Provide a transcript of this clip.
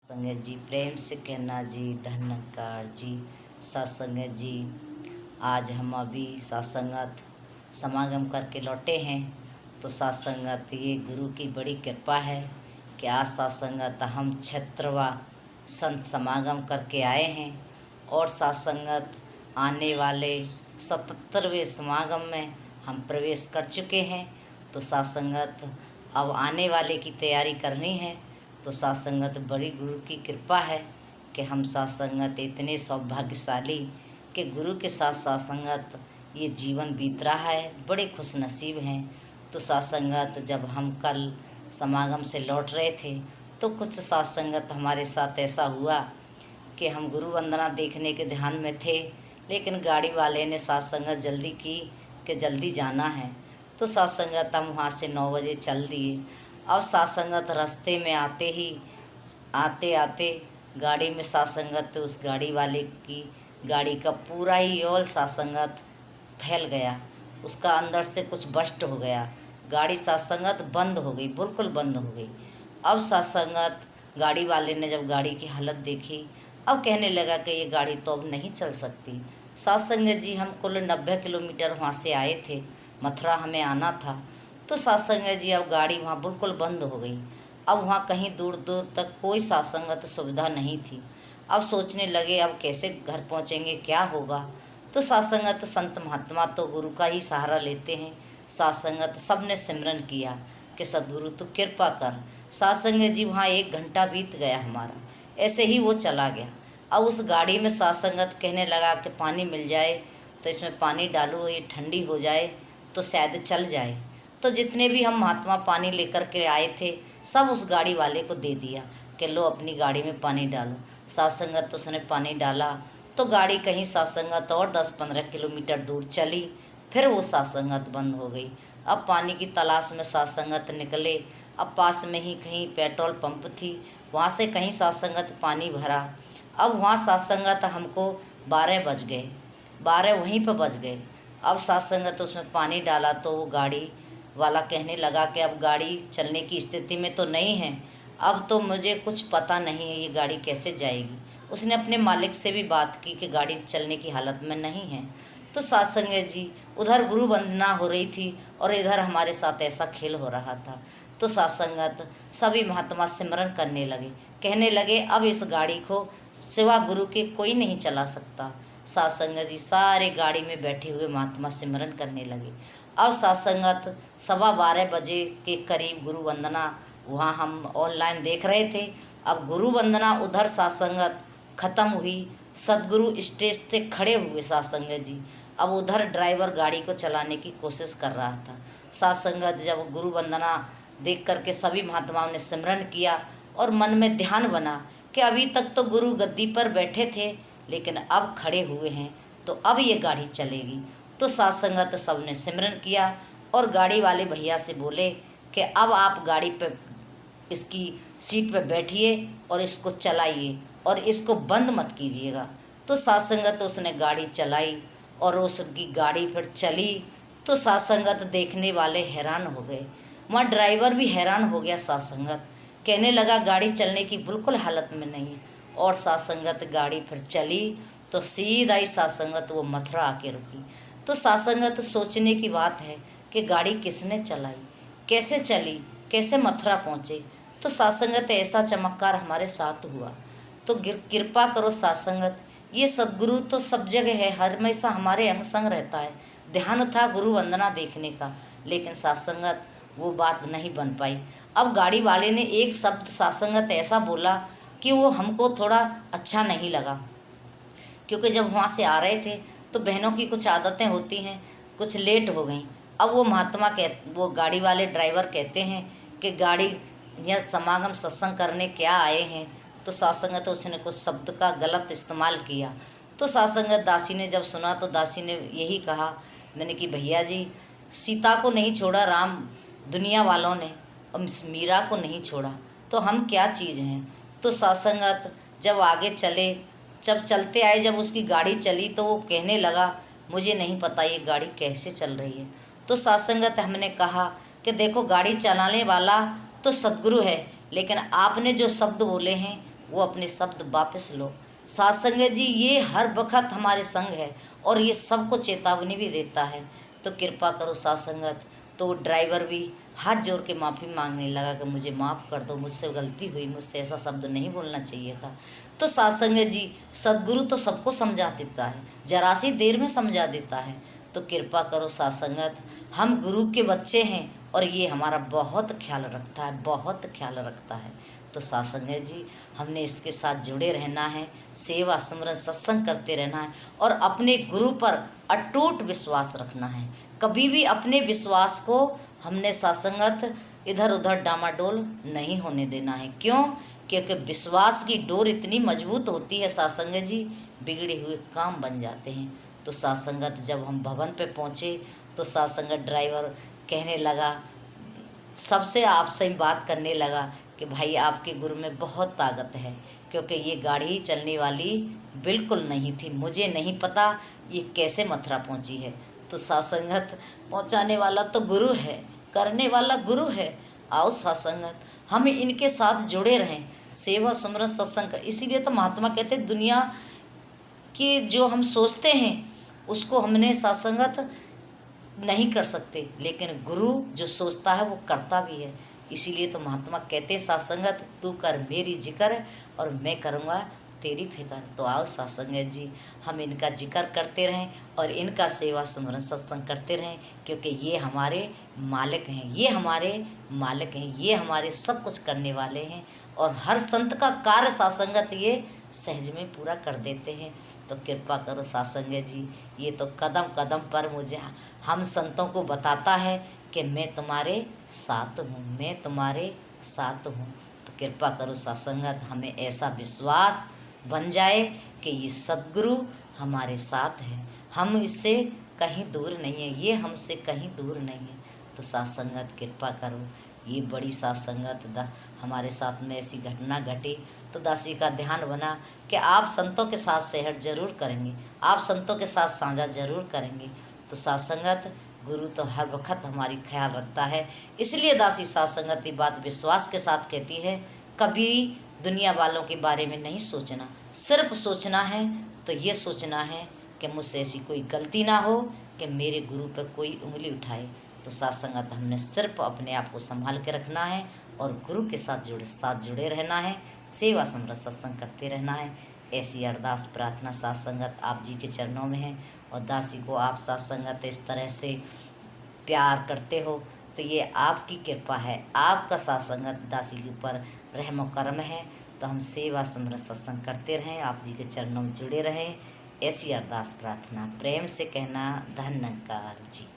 संगत जी प्रेम से कहना जी धन्यकार जी। सत्संगत जी आज हम अभी सत्संगत समागम करके लौटे हैं। तो सत्संगत ये गुरु की बड़ी कृपा है कि आज सत्संगत हम क्षेत्रवा संत समागम करके आए हैं और सत्संगत आने वाले 77वें समागम में हम प्रवेश कर चुके हैं। तो सत्संगत अब आने वाले की तैयारी करनी है। तो सत्संगत बड़ी गुरु की कृपा है कि हम सत्संगत इतने सौभाग्यशाली कि गुरु के साथ सत्संगत ये जीवन बीत रहा है, बड़े खुश नसीब हैं। तो सत्संगत जब हम कल समागम से लौट रहे थे तो कुछ सत्संगत हमारे साथ ऐसा हुआ कि हम गुरु वंदना देखने के ध्यान में थे, लेकिन गाड़ी वाले ने सत्संगत जल्दी की कि जल्दी जाना है। तो सत्संगत हम वहाँ से 9 बजे चल दिए। अब सत्संगत रास्ते में आते आते गाड़ी में सत्संगत उस गाड़ी वाले की गाड़ी का पूरा ही ऑयल सत्संगत फैल गया, उसका अंदर से कुछ बस्ट हो गया, गाड़ी सत्संगत बंद हो गई, बिल्कुल बंद हो गई। अब सत्संगत गाड़ी वाले ने जब गाड़ी की हालत देखी, अब कहने लगा कि ये गाड़ी तो अब नहीं चल सकती। सत्संगत जी हम कुल 90 किलोमीटर वहाँ से आए थे, मथुरा हमें आना था। तो सत्संगत जी अब गाड़ी वहाँ बिल्कुल बंद हो गई। अब वहाँ कहीं दूर दूर तक कोई सत्संगत सुविधा नहीं थी। अब सोचने लगे अब कैसे घर पहुँचेंगे, क्या होगा। तो सत्संगत संत महात्मा तो गुरु का ही सहारा लेते हैं। सत्संगत सब ने सिमरन किया कि सद्गुरु तू कृपा कर। सत्संगत जी वहाँ 1 घंटा बीत गया हमारा, ऐसे ही वो चला गया। अब उस गाड़ी में सत्संगत कहने लगा कि पानी मिल जाए तो इसमें पानी डालो, ये ठंडी हो जाए तो शायद चल जाए। तो जितने भी हम महात्मा पानी लेकर के आए थे सब उस गाड़ी वाले को दे दिया कि लो अपनी गाड़ी में पानी डालो। सत्संगत तो उसने पानी डाला तो गाड़ी कहीं सत्संगत और 10-15 किलोमीटर दूर चली, फिर वो सत्संगत बंद हो गई। अब पानी की तलाश में सत्संगत निकले। अब पास में ही कहीं पेट्रोल पंप थी, वहाँ से कहीं सत्संगत पानी भरा। अब वहाँ सत्संगत हमको 12 बज गए, 12 वहीं पर बज गए। अब सत्संगत उसमें पानी डाला तो वो गाड़ी वाला कहने लगा कि अब गाड़ी चलने की स्थिति में तो नहीं है, अब तो मुझे कुछ पता नहीं है ये गाड़ी कैसे जाएगी। उसने अपने मालिक से भी बात की कि गाड़ी चलने की हालत में नहीं है। तो सत्संगत जी उधर गुरु वंदना हो रही थी और इधर हमारे साथ ऐसा खेल हो रहा था। तो सत्संगत सभी महात्मा सिमरन करने लगे, कहने लगे अब इस गाड़ी को सिवा गुरु के कोई नहीं चला सकता। सत्संगत जी सारे गाड़ी में बैठे हुए महात्मा सिमरन करने लगे। अब सत्संगत 12:15 बजे के करीब गुरु वंदना वहाँ हम ऑनलाइन देख रहे थे। अब गुरु वंदना उधर सत्संगत ख़त्म हुई, सदगुरु स्टेज से खड़े हुए सत्संगत जी। अब उधर ड्राइवर गाड़ी को चलाने की कोशिश कर रहा था। सत्संगत जब गुरु वंदना देख करके सभी महात्माओं ने सिमरन किया और मन में ध्यान बना कि अभी तक तो गुरु गद्दी पर बैठे थे, लेकिन अब खड़े हुए हैं तो अब ये गाड़ी चलेगी। तो सत्संगत सब ने सिमरन किया और गाड़ी वाले भैया से बोले कि अब आप गाड़ी पे इसकी सीट पे बैठिए और इसको चलाइए और इसको बंद मत कीजिएगा। तो सत्संगत उसने गाड़ी चलाई और उसकी गाड़ी फिर चली। तो सत्संगत देखने वाले हैरान हो गए, वहाँ ड्राइवर भी हैरान हो गया। सत्संगत कहने लगा गाड़ी चलने की बिल्कुल हालत में नहीं है। और सत्संगत गाड़ी फिर चली तो सीधा ही सत्संगत वो मथुरा आके रुकी। तो सत्संगत सोचने की बात है कि गाड़ी किसने चलाई, कैसे चली, कैसे मथुरा पहुँचे। तो सत्संगत ऐसा चमत्कार हमारे साथ हुआ। तो कृपा करो सत्संगत, ये सद्गुरु तो सब जगह है, हमेशा हमारे अंग संग रहता है। ध्यान था गुरु वंदना देखने का, लेकिन सत्संगत वो बात नहीं बन पाई। अब गाड़ी वाले ने एक शब्द सत्संगत ऐसा बोला कि वो हमको थोड़ा अच्छा नहीं लगा, क्योंकि जब वहाँ से आ रहे थे तो बहनों की कुछ आदतें होती हैं, कुछ लेट हो गई। अब वो गाड़ी वाले ड्राइवर कहते हैं कि गाड़ी यह समागम सत्संग करने क्या आए हैं। तो सत्संगत उसने कुछ शब्द का गलत इस्तेमाल किया। तो सत्संगत दासी ने जब सुना तो दासी ने यही कहा, मैंने कि भैया जी सीता को नहीं छोड़ा राम दुनिया वालों ने, और मीरा को नहीं छोड़ा, तो हम क्या चीज़ हैं। तो सत्संगत जब आगे चले, जब चलते आए, जब उसकी गाड़ी चली तो वो कहने लगा मुझे नहीं पता ये गाड़ी कैसे चल रही है। तो सत्संगत हमने कहा कि देखो गाड़ी चलाने वाला तो सद्गुरु है, लेकिन आपने जो शब्द बोले हैं वो अपने शब्द वापस लो। साथ संगत जी ये हर वक्त हमारे संग है और ये सबको चेतावनी भी देता है, तो कृपा करो साथ संगत। तो ड्राइवर भी हाथ जोड़ के माफ़ी मांगने लगा कि मुझे माफ़ कर दो, मुझसे गलती हुई, मुझसे ऐसा शब्द नहीं बोलना चाहिए था। तो साथ संगत जी सदगुरु तो सबको समझा देता है, जरा सी देर में समझा देता है। तो कृपा करो साथ संगत, हम गुरु के बच्चे हैं और ये हमारा बहुत ख्याल रखता है, बहुत ख्याल रखता है। तो साथ संगत जी हमने इसके साथ जुड़े रहना है, सेवा सिमरन सत्संग करते रहना है और अपने गुरु पर अटूट विश्वास रखना है। कभी भी अपने विश्वास को हमने साथ संगत इधर उधर डामाडोल नहीं होने देना है। क्यों? क्योंकि विश्वास की डोर इतनी मजबूत होती है साथ संगत जी, बिगड़े हुए काम बन जाते हैं। तो साथ संगत जब हम भवन पे पहुँचे तो साथ संगत ड्राइवर कहने लगा, सबसे आपसे बात करने लगा कि भाई आपके गुरु में बहुत ताकत है, क्योंकि ये गाड़ी चलने वाली बिल्कुल नहीं थी, मुझे नहीं पता ये कैसे मथुरा पहुंची है। तो साथ संगत पहुंचाने वाला तो गुरु है, करने वाला गुरु है। आओ साथ संगत हम इनके साथ जुड़े रहें, सेवा सुमरन सत्संग। इसीलिए तो महात्मा कहते दुनिया की जो हम सोचते हैं उसको हमने साथ संगत नहीं कर सकते, लेकिन गुरु जो सोचता है वो करता भी है। इसीलिए तो महात्मा कहते साथ संगत तू कर मेरी जिक्र और मैं करूँगा तेरी फिक्र। तो आओ साथ संगत जी हम इनका जिक्र करते रहें और इनका सेवा सिमरन सत्संग करते रहें, क्योंकि ये हमारे मालिक हैं, ये हमारे मालिक हैं, ये हमारे सब कुछ करने वाले हैं और हर संत का कार्य साथ संगत ये सहज में पूरा कर देते हैं। तो कृपा करो साथ संगत जी, ये तो कदम कदम पर मुझे हम संतों को बताता है कि मैं तुम्हारे साथ हूँ, मैं तुम्हारे साथ हूँ। तो कृपा करो साथ संगत हमें ऐसा विश्वास बन जाए कि ये सद्गुरु हमारे साथ है, हम इससे कहीं दूर नहीं है, ये हमसे कहीं दूर नहीं है। तो साथ संगत कृपा करो, ये बड़ी साथ संगत हमारे साथ में ऐसी घटना घटी तो दासी का ध्यान बना कि आप संतों के साथ शहर जरूर करेंगे, आप संतों के साथ साझा जरूर करेंगे। तो साथ संगत गुरु तो हर वक्त हमारी ख्याल रखता है, इसलिए दासी साथ संगत की बात विश्वास के साथ कहती है, कभी दुनिया वालों के बारे में नहीं सोचना, सिर्फ सोचना है तो ये सोचना है कि मुझसे ऐसी कोई गलती ना हो कि मेरे गुरु पर कोई उंगली उठाए। तो साथ संगत हमने सिर्फ अपने आप को संभाल के रखना है और गुरु के साथ जुड़े रहना है, सेवा सिमरन सत्संग करते रहना है। ऐसी अरदास प्रार्थना साथ संगत आप जी के चरणों में है और दासी को आप साथ संगत इस तरह से प्यार करते हो तो ये आपकी कृपा है, आपका साथ संगत दासी के ऊपर रहम करम है। तो हम सेवा सिमरन सत्संग करते रहें, आप जी के चरणों में जुड़े रहें। ऐसी अरदास प्रार्थना प्रेम से कहना, धन्यकार जी।